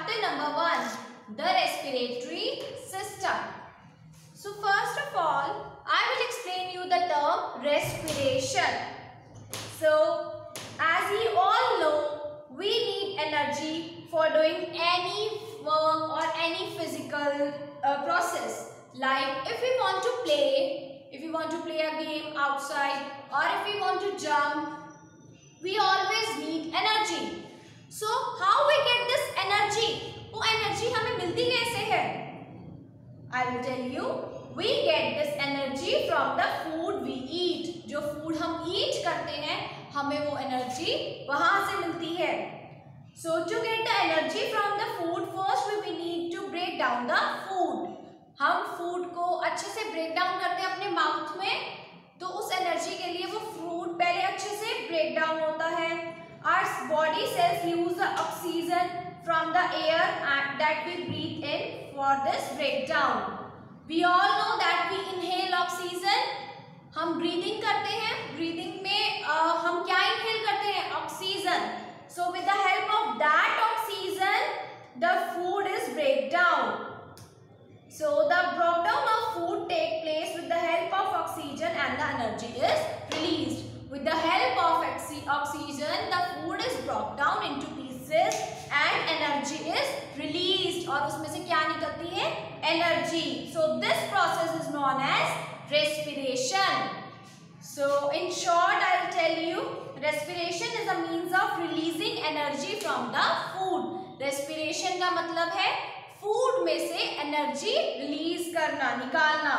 chapter number 1, the respiratory system. So first of all, I will explain you the term respiration. So as we all know, we need energy for doing any work or any physical process. Like if we want to play a game outside, or if we want to jump, we always need energy. So how we get this energy? वो energy हमें मिलती कैसे है? I will tell you. We get this energy from the food we eat. जो food हम eat करते हैं, हमें वो energy वहाँ से मिलती है. So to get the energy from the food, first we need to break down the food. हम food को अच्छे से break down करते हैं अपने mouth में, तो उस energy के लिए वो food पहले अच्छे से break down होता है. Our body cells use the oxygen from the air that we breathe in for this breakdown. We all know that we inhale oxygen. हम breathing करते हैं. Breathing में हम क्या inhale करते हैं? Oxygen. So with the help of that oxygen, the food is break down. So the breakdown of food take place with the help of oxygen and the energy is released. With the help of oxygen, the food is broken down into pieces and energy is released. और उसमें से क्या निकलती है? Energy. So this process is known as respiration. So in short, I will tell you, respiration is a means of releasing energy from the food. Respiration का मतलब है food में से energy release करना, निकालना.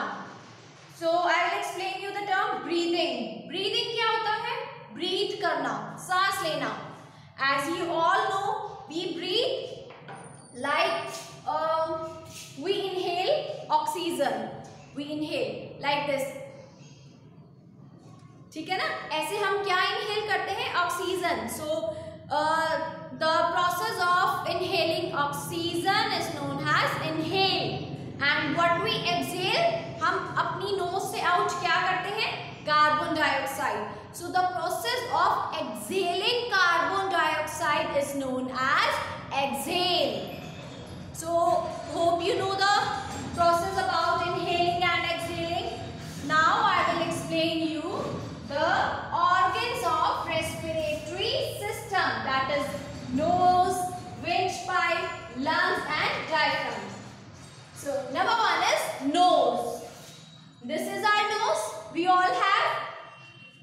So I will explain you the term breathing. Breathing क्या होता है? Breathe करना, सांस लेना. As you all know, we breathe like we inhale oxygen. We inhale like this. ठीक है ना? ऐसे हम क्या inhale करते हैं? Oxygen. So the process of inhaling oxygen is known as inhale. And what we exhale, हम अपनी nose से out क्या करते हैं? Carbon dioxide. So the process of exhaling carbon dioxide is known as exhale. So hope you know the process about inhaling and exhaling. Now I will explain you the organs of respiratory system, that is nose, windpipe, lungs and diaphragm. So number one is nose. This is our nose. We all have.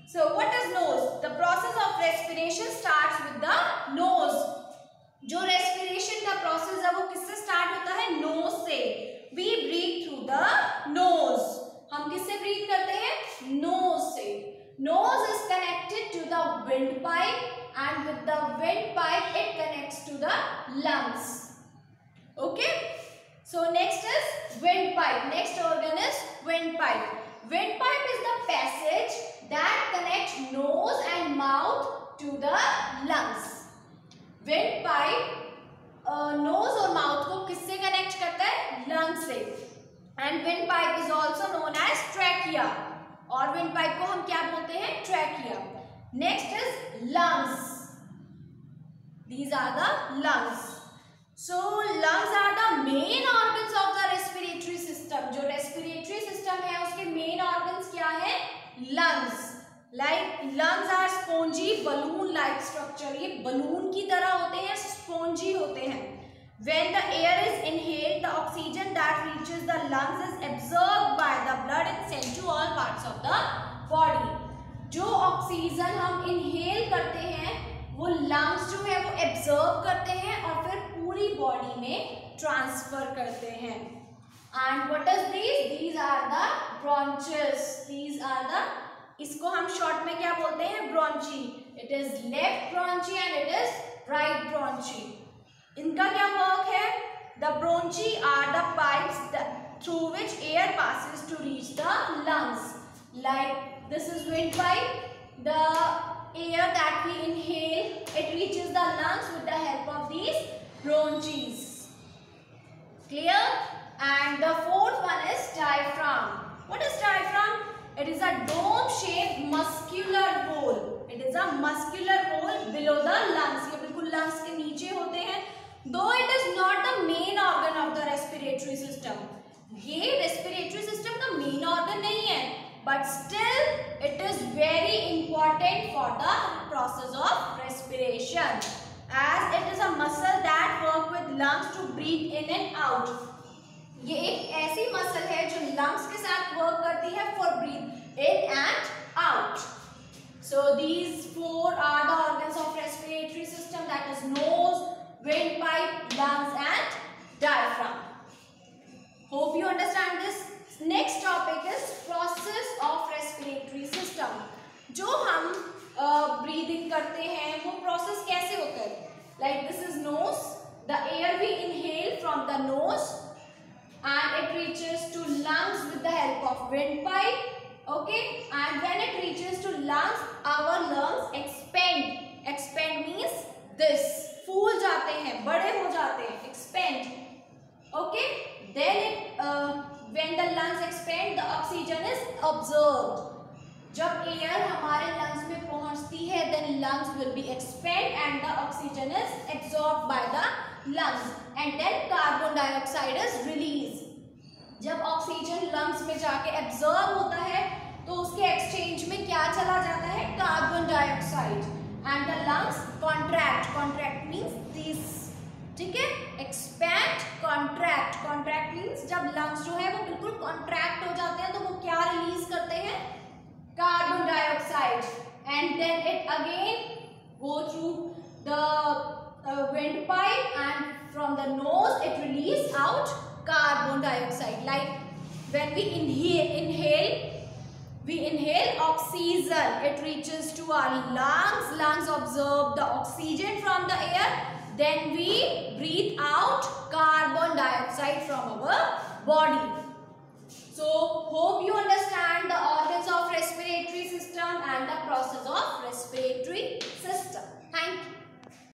So what is nose? The process of respiration starts with the nose. जो respiration का process है वो किससे start होता है? Nose से. We breathe through the nose. हम किससे breathe करते हैं? Nose से. Nose is connected to the windpipe, and with the windpipe it connects to the lungs. Okay. So next is windpipe. Next organ is windpipe. Windpipe is the passage that connects nose and mouth to the lungs. Windpipe nose और mouth को किससे connect करता है? Lungs से. And windpipe is also known as trachea. और windpipe को हम क्या बोलते हैं? Trachea. Next is lungs. These are the lungs. So lungs are the main organs of the respiratory system. जो respiratory system है उसके main organs क्या है? Lungs. Like lungs are spongy balloon-like structure. ये balloon की तरह होते हैं, spongy होते हैं. When the air is inhaled, the oxygen that reaches the lungs is absorbed by the blood and sent to all parts of the body. जो oxygen हम inhale करते हैं, वो lungs जो है वो absorb करते हैं और फिर पूरी body में transfer करते हैं. And what is these? These are the bronchus. These are the, इसको हम short में क्या बोलते हैं? Bronchi. It is left bronchi and it is right bronchi. इनका क्या work है? The bronchi are the pipes through which air passes to reach the lungs. Like this is windpipe. The air that we inhale, it reaches the lungs with the help of these bronchs. Clear? And the fourth one is diaphragm. What is diaphragm? It is a dome-shaped muscular hole. It is a muscular hole below the lungs. ये बिल्कुल lungs के नीचे होते हैं though it is not the main organ of the respiratory system. ये respiratory system का main organ नहीं है, but still it is very important for the process of respiration, as it is a muscle that work with lungs to breathe in and out. ये एक ऐसी muscle है जो lungs के साथ वर्क करती है for breathe in and out. So these four are the organs of respiratory system, that is nose, windpipe, lungs and diaphragm. Hope you understand this. Next topic is process of respiratory system. जो हम breathing करते हैं वो process कैसे होता है? Like this is nose. The air we inhale from the nose and it reaches to lungs with the help of windpipe. Okay, and when it reaches to lungs, our lungs expand. Expand means this. फूल जाते हैं, बड़े हो जाते हैं. Expand. Okay, then it when the lungs expand, the oxygen is absorbed. जब air हमारे lungs में पहुंचती है, then lungs will be expand and the oxygen is absorbed by the lungs, and then carbon dioxide is released. जब oxygen lungs में जाके absorb होता है तो उसके एक्सचेंज में क्या चला जाता है? Carbon dioxide, and the lungs contract. Contract means this. ठीक है, एक्सपैंड, कॉन्ट्रैक्ट. कॉन्ट्रैक्ट मींस जब लंग्स जो है वो बिल्कुल कॉन्ट्रैक्ट हो जाते हैं तो वो क्या रिलीज करते हैं? Carbon dioxide, and then it again go through the windpipe and from the nose it release out carbon dioxide. Like when we inhale oxygen, it reaches to our lungs. Lungs absorb the oxygen from the air. Then we breathe out carbon dioxide from our body. So hope you understand the organs of respiratory system and the process of respiratory system. Thank you.